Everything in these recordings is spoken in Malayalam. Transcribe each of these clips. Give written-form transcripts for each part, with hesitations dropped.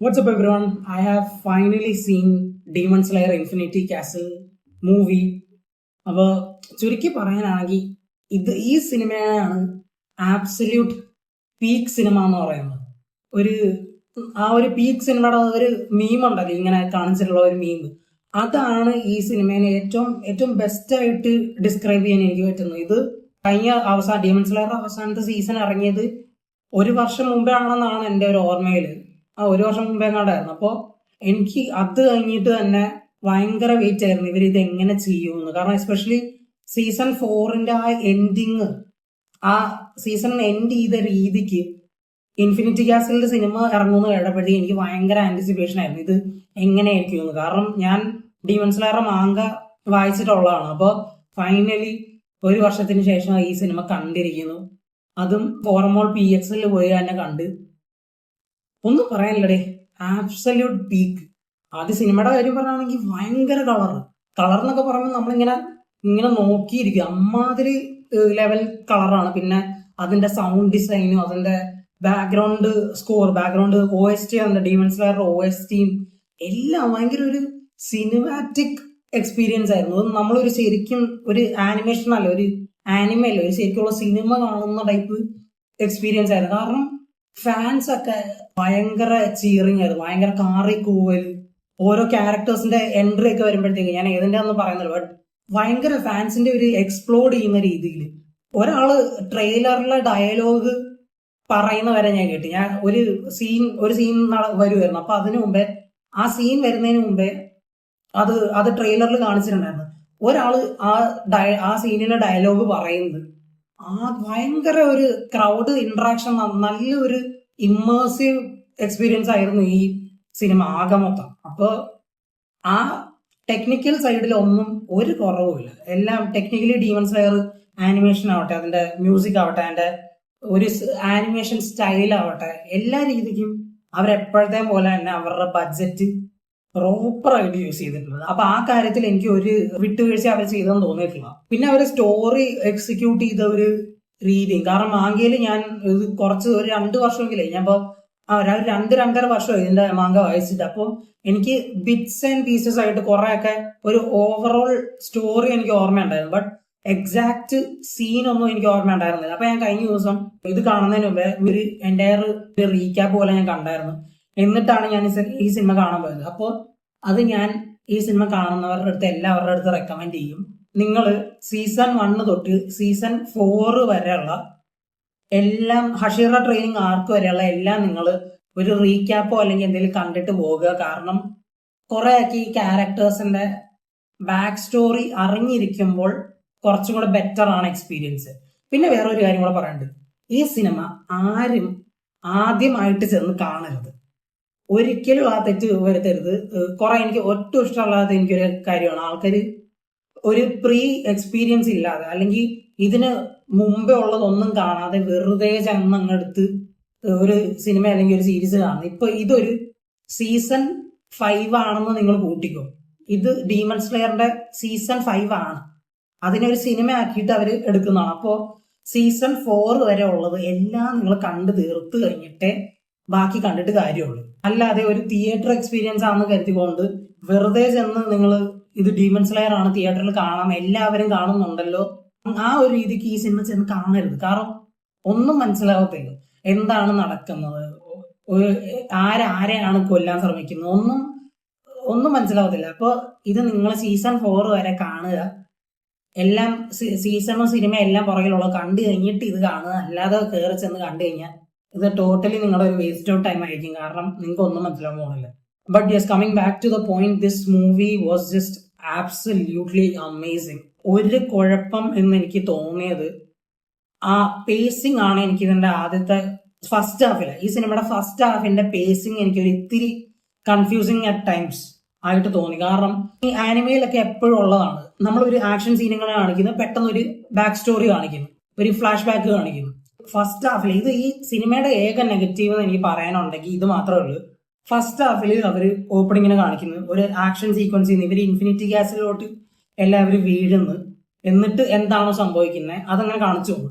What's up, everyone? I have finally seen Demon Slayer Infinity Castle movie. അപ്പോൾ ചുരുക്കി പറയാനാണെങ്കിൽ ഈ സിനിമയാണ് ആബ്സല്യൂട്ട് പീക്ക് സിനിമ എന്ന് പറയുന്നത്. ഒരു ഒരു പീക്ക് സിനിമയുടെ ഒരു മീം ഉണ്ടല്ലോ, ഇങ്ങനെ കാണിച്ചിട്ടുള്ള ഒരു മീം. അതാണ് ഈ സിനിമേനെ ഏറ്റവും ഏറ്റവും ബെസ്റ്റ് ആയിട്ട് ഡിസ്ക്രൈബ് ചെയ്യാൻ എനിക്ക് പറ്റുന്നത്. ഇത് കഴിഞ്ഞ ഡീമൺ സ്ലെയർ അവസാനത്തെ സീസൺ ഇറങ്ങിയത് ഒരു വർഷം മുമ്പേ ആണെന്നാണ് എൻ്റെ ഒരു ഓർമ്മയിൽ. ഒരു വർഷം മുമ്പേ കണ്ടായിരുന്നു. അപ്പോൾ എനിക്ക് അത് കഴിഞ്ഞിട്ട് തന്നെ ഭയങ്കര വെയിറ്റ് ആയിരുന്നു ഇവർ ഇത് എങ്ങനെ ചെയ്യുമെന്ന്. കാരണം എസ്പെഷ്യലി സീസൺ 4 ആ എൻഡിങ്, ആ സീസൺ എൻഡ് ചെയ്ത രീതിക്ക് ഇൻഫിനിറ്റി കാസിലിന്റെ സിനിമ ഇറങ്ങുമെന്ന് കേട്ടപ്പോഴത്തേക്ക് എനിക്ക് ഭയങ്കര ആന്റിസിപ്പേഷൻ ആയിരുന്നു ഇത് എങ്ങനെയായിരിക്കും. കാരണം ഞാൻ ഡീമൺ സ്ലെയർ മാങ്ക വായിച്ചിട്ടുള്ളതാണ്. അപ്പോൾ ഫൈനലി ഒരു വർഷത്തിന് ശേഷം ഈ സിനിമ കണ്ടിരിക്കുന്നു. അതും ഫോർമോൾ PX പോയി തന്നെ കണ്ട്. ഒന്നും പറയാനില്ലടേ, ആബ്സല്യൂട്ട് പീക്ക്. ആദ്യ സിനിമയുടെ കാര്യം പറയുകയാണെങ്കിൽ ഭയങ്കര കളർ എന്നൊക്കെ പറയുമ്പോൾ നമ്മളിങ്ങനെ ഇങ്ങനെ നോക്കിയിരിക്കും. അമ്മാതിരി ലെവൽ കളറാണ്. പിന്നെ അതിന്റെ സൗണ്ട് ഡിസൈനും അതിന്റെ ബാക്ക്ഗ്രൗണ്ട് സ്കോർ, ബാക്ക്ഗ്രൗണ്ട് OST, അതിന്റെ ഡീമൺ സ്ലെയറുടെ OST എല്ലാം ഭയങ്കര ഒരു സിനിമാറ്റിക് എക്സ്പീരിയൻസ് ആയിരുന്നു. നമ്മളൊരു ശരിക്കും ഒരു ആനിമേഷൻ അല്ല, ഒരു ആനിമ അല്ല, ഒരു ശരിക്കുള്ള സിനിമ കാണുന്ന ടൈപ്പ് എക്സ്പീരിയൻസ് ആയിരുന്നു. കാരണം ഫാൻസ് ഒക്കെ ഭയങ്കര ചീറിങ് ആയിരുന്നു, ഭയങ്കര കാറി കൂവൽ. ഓരോ ക്യാരക്ടേഴ്സിന്റെ എൻട്രി ഒക്കെ വരുമ്പോഴത്തേക്ക് ഞാൻ ഏതിന്റെ ഒന്നും പറയുന്നില്ല, ബട്ട് ഭയങ്കര ഫാൻസിന്റെ ഒരു എക്സ്പ്ലോഡ് ചെയ്യുന്ന രീതിയിൽ ഒരാള് ട്രെയിലറിലെ ഡയലോഗ് പറയുന്ന വരെ ഞാൻ കേട്ടു. ഞാൻ ഒരു സീൻ വരുമായിരുന്നു. അപ്പൊ അതിനു മുമ്പേ, ആ സീൻ വരുന്നതിന് മുമ്പേ അത് ട്രെയിലറിൽ കാണിച്ചിട്ടുണ്ടായിരുന്നു. ഒരാള് ആ സീനിലെ ഡയലോഗ് പറയുന്നത് ഭയങ്കര ഒരു ക്രൗഡ് ഇന്ററാക്ഷൻ, നല്ലൊരു ഇമ്മേഴ്സീവ് എക്സ്പീരിയൻസ് ആയിരുന്നു ഈ സിനിമ ആകെ മൊത്തം. അപ്പോൾ ആ ടെക്നിക്കൽ സൈഡിൽ ഒന്നും ഒരു കുറവുമില്ല. എല്ലാം ടെക്നിക്കലി ഡീമൺ സ്ലെയർ ആനിമേഷൻ ആവട്ടെ, അതിന്റെ മ്യൂസിക് ആവട്ടെ, അതിന്റെ ഒരു ആനിമേഷൻ സ്റ്റൈൽ ആവട്ടെ, എല്ലാ രീതിക്കും അവരെപ്പോഴത്തെ പോലെ തന്നെ അവരുടെ ബഡ്ജറ്റ് പ്രോപ്പറായിട്ട് യൂസ് ചെയ്തിട്ടുണ്ട്. അപ്പൊ ആ കാര്യത്തിൽ എനിക്ക് ഒരു വിട്ടുവീഴ്ച അവർ ചെയ്തെന്ന് തോന്നിയിട്ടില്ല. പിന്നെ അവർ സ്റ്റോറി എക്സിക്യൂട്ട് ചെയ്ത ഒരു രീതിയും, കാരണം മാങ്കയിൽ ഞാൻ ഇത് കുറച്ച് ഒരു 2 വർഷമെങ്കിലേ ഞാൻ ഇപ്പൊ 2-2.5 വർഷം ഇതിന്റെ മാങ്ക വായിച്ചിട്ട്. അപ്പോൾ എനിക്ക് ബിറ്റ്സ് ആൻഡ് പീസസ് ആയിട്ട് കുറെയൊക്കെ ഒരു ഓവറോൾ സ്റ്റോറി എനിക്ക് ഓർമ്മയുണ്ടായിരുന്നു, ബട്ട് എക്സാക്ട് സീൻ ഒന്നും എനിക്ക് ഓർമ്മ ഉണ്ടായിരുന്നില്ല. അപ്പൊ ഞാൻ കഴിഞ്ഞ ദിവസം ഇത് കാണുന്നതിന് മുമ്പേ ഒരു എൻ്റയർ റീക്യാപ്പ് പോലെ ഞാൻ കണ്ടായിരുന്നു. എന്നിട്ടാണ് ഞാൻ ഈ സിനിമ കാണാൻ പോയത്. അപ്പോൾ അത് ഞാൻ ഈ സിനിമ കാണുന്നവരുടെ അടുത്ത് എല്ലാവരുടെ അടുത്ത് റെക്കമെൻഡ് ചെയ്യും. നിങ്ങൾ സീസൺ 1 തൊട്ട് സീസൺ 4 വരെയുള്ള എല്ലാം, ഹഷീറ ട്രെയിനിങ് ആർക്ക് വരെയുള്ള എല്ലാം നിങ്ങൾ ഒരു റീക്യാപ്പോ അല്ലെങ്കിൽ എന്തെങ്കിലും കണ്ടിട്ട് പോകുക. കാരണം കുറെയൊക്കെ ഈ ക്യാരക്ടേഴ്സിന്റെ ബാക്ക് സ്റ്റോറി അറിഞ്ഞിരിക്കുമ്പോൾ കുറച്ചും കൂടെ ബെറ്റർ ആണ് എക്സ്പീരിയൻസ്. പിന്നെ വേറെ ഒരു കാര്യം കൂടെ പറയാനുണ്ട്, ഈ സിനിമ ആരും ആദ്യമായിട്ട് ചെന്ന് കാണരുത്. ഒരിക്കലും ആ തെറ്റ് വരുത്തരുത്. എനിക്ക് ഒട്ടും ഇഷ്ടമല്ലാത്ത എനിക്കൊരു കാര്യമാണ് ആൾക്കാർ ഒരു പ്രീ എക്സ്പീരിയൻസ് ഇല്ലാതെ അല്ലെങ്കിൽ ഇതിന് മുമ്പേ ഉള്ളതൊന്നും കാണാതെ വെറുതെ ചെന്നങ്ങെടുത്ത് ഒരു സിനിമ അല്ലെങ്കിൽ ഒരു സീരീസ് കാണുന്നത്. ഇപ്പൊ ഇതൊരു സീസൺ 5 ആണെന്ന് നിങ്ങൾ കൂട്ടിക്കോ. ഇത് ഡീമൺ സ്ലെയറിന്റെ സീസൺ 5 ആണ്. അതിനൊരു സിനിമ ആക്കിയിട്ട് അവർ എടുക്കുന്നതാണ്. അപ്പോൾ സീസൺ 4 വരെ ഉള്ളത് എല്ലാം നിങ്ങൾ കണ്ടു തീർത്ത് കഴിഞ്ഞിട്ടേ ബാക്കി കണ്ടിട്ട് കാര്യമുള്ളൂ. അല്ലാതെ ഒരു തിയേറ്റർ എക്സ്പീരിയൻസ് ആണെന്ന് കരുതിക്കൊണ്ട് വെറുതെ ചെന്ന് നിങ്ങൾ ഇത് ഡീമൺ സ്ലെയർ ആണ് തിയേറ്ററിൽ കാണാം, എല്ലാവരും കാണുന്നുണ്ടല്ലോ, ആ ഒരു രീതിക്ക് ഈ സിനിമ ചെന്ന് കാണരുത്. കാരണം ഒന്നും മനസ്സിലാവത്തില്ല എന്താണ് നടക്കുന്നത്, ആരെയാണ് കൊല്ലാൻ ശ്രമിക്കുന്നത്, ഒന്നും മനസ്സിലാവത്തില്ല. അപ്പോൾ ഇത് നിങ്ങൾ സീസൺ 4 വരെ കാണുക. എല്ലാം സീസണും സിനിമ എല്ലാം പുറകിലുള്ള കണ്ടു കഴിഞ്ഞിട്ട് ഇത് കാണുക. അല്ലാതെ കയറി ചെന്ന് കണ്ടു കഴിഞ്ഞാൽ ഇത് ടോട്ടലി നിങ്ങളുടെ ഒരു വേസ്റ്റ് ഓഫ് ടൈം ആയിരിക്കും. കാരണം നിങ്ങൾക്ക് ഒന്നും മനസ്സിലാവാൻ പോകുന്നില്ല. But yes, coming back to the point, this movie was just absolutely amazing. ഒരു കുഴപ്പം എന്ന് എനിക്ക് തോന്നിയത് ആ പേസിംഗ് ആണ്. എനിക്ക് ഇതിന്റെ ആദ്യത്തെ ഫസ്റ്റ് ഹാഫില്, ഈ സിനിമയുടെ ഫസ്റ്റ് ഹാഫിന്റെ പേസിംഗ് എനിക്കൊരു ഇത്തിരി കൺഫ്യൂസിങ് അറ്റ് ടൈംസ് ആയിട്ട് തോന്നി. കാരണം ഈ ആനിമയിലൊക്കെ എപ്പോഴും ഉള്ളതാണ്, നമ്മളൊരു ആക്ഷൻ സീനുകൾ കാണിക്കുന്നു, പെട്ടെന്ന് ഒരു ബാക്ക് സ്റ്റോറി കാണിക്കുന്നു, ഒരു ഫ്ലാഷ് ബാക്ക് കാണിക്കുന്നു. ഫസ്റ്റ് ഹാഫിൽ ഇത് ഈ സിനിമയുടെ ഏക നെഗറ്റീവ് എന്ന് എനിക്ക് പറയാനുണ്ടെങ്കിൽ ഇത് മാത്രമേ ഉള്ളൂ. ഫസ്റ്റ് ഹാഫിൽ അവർ ഓപ്പണിങ്ങിനെ കാണിക്കുന്നു, ഒരു ആക്ഷൻ സീക്വൻസ് ചെയ്യുന്നു, ഇവർ ഇൻഫിനിറ്റി ഗ്യാസിലോട്ട് എല്ലാവരും വീഴുന്നു, എന്നിട്ട് എന്താണോ സംഭവിക്കുന്നത് അതങ്ങനെ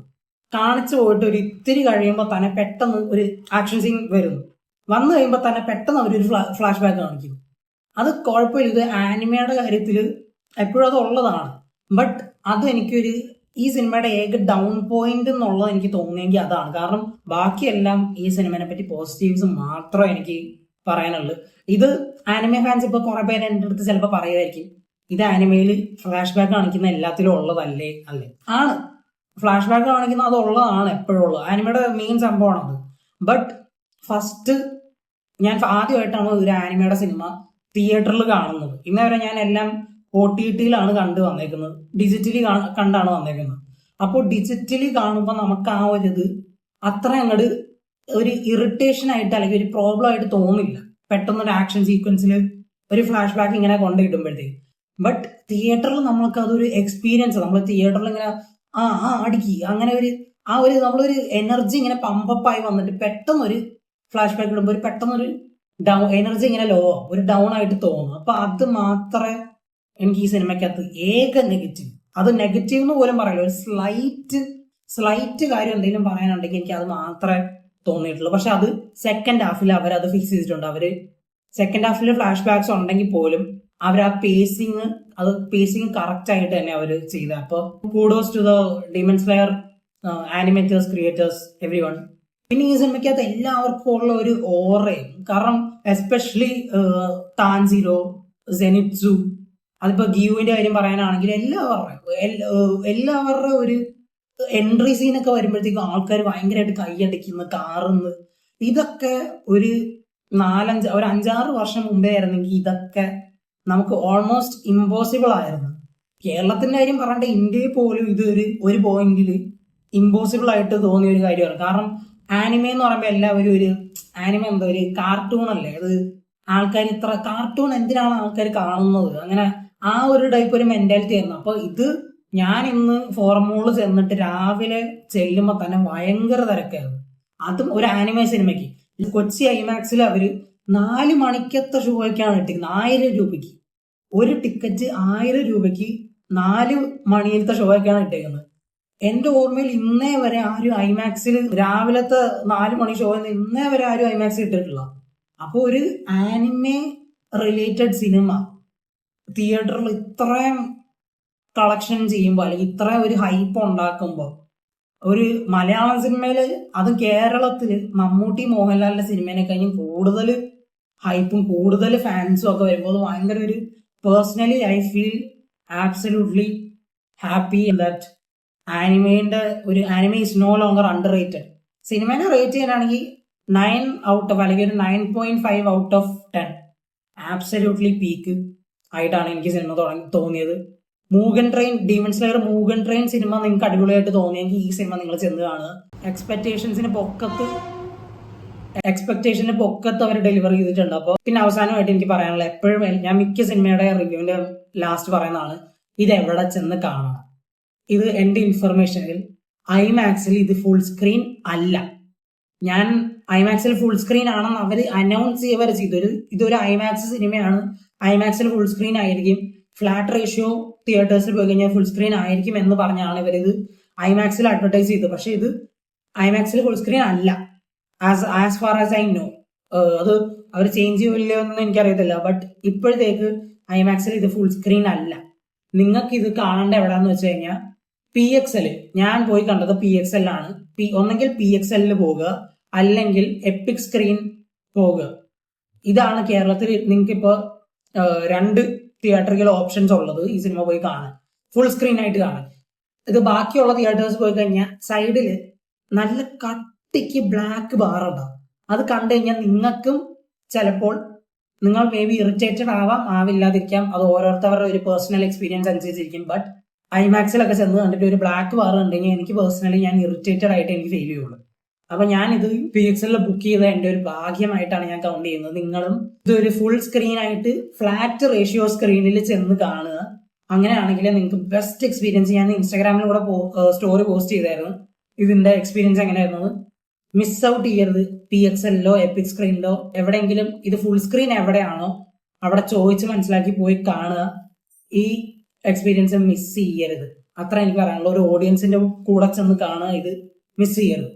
കാണിച്ചു പോയിട്ട് ഒരു ഇത്തിരി കഴിയുമ്പോൾ തന്നെ പെട്ടെന്ന് ഒരു ആക്ഷൻ സീൻ വരുന്നു. വന്നു കഴിയുമ്പോൾ തന്നെ പെട്ടെന്ന് അവരൊരു ഫ്ലാഷ് ബാക്ക് കാണിക്കും. അത് കുഴപ്പമില്ല, ഇത് ആനിമയുടെ കാര്യത്തിൽ എപ്പോഴും അത് ഉള്ളതാണ്. ബട്ട് അത് എനിക്കൊരു ഈ സിനിമയുടെ ഏക ഡൗൺ പോയിന്റ് എന്നുള്ളത് എനിക്ക് തോന്നിയെങ്കിൽ അതാണ്. കാരണം ബാക്കിയെല്ലാം ഈ സിനിമയെ പറ്റി പോസിറ്റീവ്സ് മാത്രമേ എനിക്ക് പറയാനുള്ളൂ. ഇത് ആനിമെ ഫാൻസ് ഇപ്പൊ കുറെ പേര് എൻ്റെ അടുത്ത് ചിലപ്പോൾ പറയുമായിരിക്കും, ഇത് ആനിമയിൽ ഫ്ലാഷ് ബാക്ക് കാണിക്കുന്ന എല്ലാത്തിലും ഉള്ളതല്ലേ? അല്ലേ, ആണ്. ഫ്ലാഷ് ബാക്ക് കാണിക്കുന്ന അത് ഉള്ളതാണ്, എപ്പോഴും ഉള്ളത്. ആനിമയുടെ മെയിൻ സംഭവമാണത്. ബട്ട് ഫസ്റ്റ് ഞാൻ ആദ്യമായിട്ടാണ് ഒരു ആനിമയുടെ സിനിമ തിയേറ്ററിൽ കാണുന്നത്. ഇന്നേ വരെ ഞാൻ എല്ലാം OTT-യിലാണ് കണ്ടു വന്നേക്കുന്നത്, ഡിജിറ്റലി കണ്ടാണ് വന്നേക്കുന്നത്. അപ്പോൾ ഡിജിറ്റലി കാണുമ്പോൾ നമുക്ക് ആ ഒരു ഇത് അത്ര അങ്ങോട്ട് ഒരു ഇറിറ്റേഷൻ ആയിട്ട് അല്ലെങ്കിൽ ഒരു പ്രോബ്ലം ആയിട്ട് തോന്നില്ല. പെട്ടെന്നൊരു ആക്ഷൻ സീക്വൻസിൽ ഒരു ഫ്ലാഷ് ബാക്ക് ഇങ്ങനെ കൊണ്ടിടുമ്പോഴത്തേക്ക്. ബട്ട് തിയേറ്ററിൽ നമ്മൾക്ക് അതൊരു എക്സ്പീരിയൻസ്, നമ്മൾ തിയേറ്ററിൽ ഇങ്ങനെ അടിക്കി അങ്ങനെ ഒരു നമ്മളൊരു എനർജി ഇങ്ങനെ പമ്പപ്പായി വന്നിട്ട് പെട്ടെന്നൊരു ഫ്ലാഷ് ബാക്ക് ഇടുമ്പോൾ ഒരു പെട്ടെന്നൊരു എനർജി ഇങ്ങനെ ലോ ആവും, ഒരു ഡൗൺ ആയിട്ട് തോന്നും. അപ്പൊ അത് മാത്രമേ എനിക്ക് ഈ സിനിമയ്ക്കകത്ത് ഏക നെഗറ്റീവ്, അത് നെഗറ്റീവ് എന്ന് പോലും പറയില്ല, ഒരു സ്ലൈറ്റ് കാര്യം എന്തെങ്കിലും പറയാനുണ്ടെങ്കിൽ എനിക്ക് അത് മാത്രമേ തോന്നിയിട്ടുള്ളൂ. പക്ഷെ അത് സെക്കൻഡ് ഹാഫിൽ അവരത് ഫിക്സ് ചെയ്തിട്ടുണ്ട്. അവര് സെക്കൻഡ് ഹാഫിൽ ഫ്ലാഷ് ബാക്സ് ഉണ്ടെങ്കിൽ പോലും അവർ ആ പേസിങ് കറക്റ്റ് ആയിട്ട് തന്നെ അവർ ചെയ്ത. അപ്പോൾ kudos to the demon slayer animators, creators, everyone. പിന്നെ ഈ സിനിമയ്ക്കകത്ത് എല്ലാവർക്കും ഉള്ള ഒരു ഓറയും, കാരണം എസ്പെഷ്യലി താൻസീറോ, സെനിറ്റ്സു, അതിപ്പോ ഗിയുവിന്റെ കാര്യം പറയാനാണെങ്കിൽ എല്ലാവരുടെ ഒരു എൻട്രി സീനൊക്കെ വരുമ്പോഴത്തേക്കും ആൾക്കാർ ഭയങ്കരമായിട്ട് കൈയടിക്കുന്നു, കാറുന്നു. ഇതൊക്കെ ഒരു 5-6 വർഷം മുമ്പേ ആയിരുന്നെങ്കിൽ ഇതൊക്കെ നമുക്ക് ഓൾമോസ്റ്റ് ഇമ്പോസിബിൾ ആയിരുന്നു. കേരളത്തിന്റെ കാര്യം പറയേണ്ട, ഇന്ത്യയിൽ പോലും ഇത് ഒരു പോയിന്റിൽ ഇമ്പോസിബിൾ ആയിട്ട് തോന്നിയ ഒരു കാര്യമാണ്. കാരണം ആനിമ എന്ന് പറയുമ്പോൾ എല്ലാവരും ആനിമ എന്താ ഒരു കാർട്ടൂൺ അല്ലേ, അത് ആൾക്കാർ ഇത്ര കാർട്ടൂൺ എന്തിനാണ് ആൾക്കാർ കാണുന്നത്, അങ്ങനെ ആ ഒരു ടൈപ്പ് ഒരു മെന്റാലിറ്റി ആയിരുന്നു. അപ്പൊ ഇത് ഞാൻ ഇന്ന് ഫോർമൂള് ചെന്നിട്ട് രാവിലെ ചെല്ലുമ്പോൾ തന്നെ ഭയങ്കര തിരക്കായിരുന്നു. അതും ഒരു ആനിമേ സിനിമയ്ക്ക്. കൊച്ചി ഐമാക്സിൽ അവര് 4 മണിക്കത്തെ ഷോയ്ക്കാണ് ഇട്ടിരിക്കുന്നത്, 1000 രൂപയ്ക്ക് ഒരു ടിക്കറ്റ്, 1000 രൂപയ്ക്ക് 4 മണിയിലത്തെ ഷോയ്ക്കാണ് ഇട്ടേക്കുന്നത്. എന്റെ ഓർമ്മയിൽ ഇന്നേ വരെ ആരും ഐമാക്സിൽ രാവിലത്തെ 4 മണി ഷോ ഇന്നേ വരെ ആരും ഐമാക്സിൽ ഇട്ടിട്ടില്ല. അപ്പൊ ഒരു ആനിമേ റിലേറ്റഡ് സിനിമ തിയേറ്ററിൽ ഇത്രയും കളക്ഷൻ ചെയ്യുമ്പോൾ അല്ലെങ്കിൽ ഇത്രയും ഒരു ഹൈപ്പ് ഉണ്ടാക്കുമ്പോൾ, ഒരു മലയാളം സിനിമയില് അത് കേരളത്തില് മമ്മൂട്ടി മോഹൻലാലിന്റെ സിനിമേനെ കഴിഞ്ഞും കൂടുതൽ ഹൈപ്പും കൂടുതൽ ഫാൻസും ഒക്കെ വരുമ്പോൾ ഭയങ്കര ഒരു personally I feel absolutely happy that anime is no longer underrated. സിനിമേനെ റേറ്റ് ചെയ്യാനാണെങ്കിൽ 9 ഔട്ട് ഓഫ് അല്ലെങ്കിൽ ഒരു 9.5 ഔട്ട് ഓഫ് 10 ആബ്സല്യൂട്ട്ലി പീക്ക് ആയിട്ടാണ് എനിക്ക് സിനിമ തോന്നിയത്. Mugen train, demon slayer Mugen train സിനിമ നിങ്ങൾക്ക് അടിപൊളിയായിട്ട് തോന്നിയെങ്കിൽ ഈ സിനിമ നിങ്ങൾ ചെന്ന് കാണുക. എക്സ്പെക്ടേഷന് പൊക്കത്ത് അവർ ഡെലിവർ ചെയ്തിട്ടുണ്ട്. അപ്പോൾ പിന്നെ അവസാനമായിട്ട് എനിക്ക് പറയാനുള്ള, എപ്പോഴും ഞാൻ മിക്ക സിനിമയുടെ റിവ്യൂവിന്റെ ലാസ്റ്റ് പറയുന്നതാണ്, ഇത് എവിടെ ചെന്ന് കാണണം. ഇത് എന്റെ ഇൻഫർമേഷനിൽ ഐമാക്സിൽ ഇത് ഫുൾ സ്ക്രീൻ അല്ല. ഞാൻ ഐമാക്സിൽ ഫുൾ സ്ക്രീൻ ആണെന്ന് അവർ അനൗൺസ് ചെയ്തു. ഇതൊരു ഐമാക്സ് സിനിമയാണ്, ഐമാക്സിൽ ഫുൾ സ്ക്രീൻ ആയിരിക്കും, ഫ്ലാറ്റ് റേഷ്യോ തിയേറ്റേഴ്സിൽ പോയി കഴിഞ്ഞാൽ ഫുൾ സ്ക്രീൻ ആയിരിക്കും എന്ന് പറഞ്ഞാണ് ഇവരിത് ഐമാക്സിൽ അഡ്വർടൈസ് ചെയ്തത്. പക്ഷെ ഇത് ഐമാക്സിൽ ഫുൾ സ്ക്രീൻ അല്ല, as far as I know. അത് അവർ ചേഞ്ച് ചെയ്യില്ലോ എന്ന് എനിക്കറിയത്തില്ല. ബട്ട് ഇപ്പോഴത്തേക്ക് ഐമാക്സിൽ ഇത് ഫുൾ സ്ക്രീൻ അല്ല. നിങ്ങൾക്ക് ഇത് കാണേണ്ട എവിടാന്ന് വെച്ച് കഴിഞ്ഞാൽ PXL. ഞാൻ പോയി കണ്ടത് PXL ആണ്. ഒന്നെങ്കിൽ PXL പോകുക, അല്ലെങ്കിൽ എപ്പിക് സ്ക്രീൻ പോകുക. ഇതാണ് കേരളത്തിൽ നിങ്ങൾക്ക് ഇപ്പോൾ 2 തിയേറ്ററിക്കൽ ഓപ്ഷൻസ് ഉള്ളത് ഈ സിനിമ പോയി കാണാൻ, ഫുൾ സ്ക്രീൻ ആയിട്ട് കാണാൻ. ഇത് ബാക്കിയുള്ള തിയേറ്റേഴ്സ് പോയി കഴിഞ്ഞാൽ സൈഡിൽ നല്ല കട്ടിക്ക് ബ്ലാക്ക് ബാർ ഉണ്ടാവും. അത് കണ്ടു കഴിഞ്ഞാൽ നിങ്ങൾക്കും ചിലപ്പോൾ നിങ്ങൾ മേ ബി ഇറിറ്റേറ്റഡ് ആവില്ലാതിരിക്കാം. അത് ഓരോരുത്തവരുടെ ഒരു പേഴ്സണൽ എക്സ്പീരിയൻസ് അനുസരിച്ചിരിക്കും. ബട്ട് ഐമാക്സിലൊക്കെ ചെന്ന് കണ്ടിട്ട് ഒരു ബ്ലാക്ക് ബാർ ഉണ്ടെങ്കിൽ എനിക്ക് പേഴ്സണലി ഞാൻ ഇറിറ്റേറ്റഡ് ആയിട്ട് എനിക്ക് ഫീൽ ചെയ്യുള്ളൂ. അപ്പൊ ഞാൻ ഇത് PXL ബുക്ക് ചെയ്ത എന്റെ ഒരു ഭാഗ്യമായിട്ടാണ് ഞാൻ കൗണ്ട് ചെയ്യുന്നത്. നിങ്ങളും ഇതൊരു ഫുൾ സ്ക്രീൻ ആയിട്ട് ഫ്ലാറ്റ് റേഷ്യോ സ്ക്രീനിൽ ചെന്ന് കാണുക. അങ്ങനെയാണെങ്കിൽ നിങ്ങൾക്ക് ബെസ്റ്റ് എക്സ്പീരിയൻസ്. ഞാൻ ഇൻസ്റ്റാഗ്രാമിലൂടെ സ്റ്റോറി പോസ്റ്റ് ചെയ്തായിരുന്നു ഇതിന്റെ എക്സ്പീരിയൻസ് എങ്ങനെയായിരുന്നത്. മിസ് ഔട്ട് ചെയ്യരുത്. PXL-ലോ എപ്പിക് സ്ക്രീനിലോ എവിടെയെങ്കിലും ഇത് ഫുൾ സ്ക്രീൻ എവിടെയാണോ അവിടെ ചോദിച്ച് മനസ്സിലാക്കി പോയി കാണുക. ഈ എക്സ്പീരിയൻസ് മിസ് ചെയ്യരുത്. അത്ര എനിക്ക് പറയാനുള്ളൂ. ഒരു ഓഡിയൻസിന്റെ കൂടെ ചെന്ന് കാണുക, ഇത് മിസ് ചെയ്യരുത്.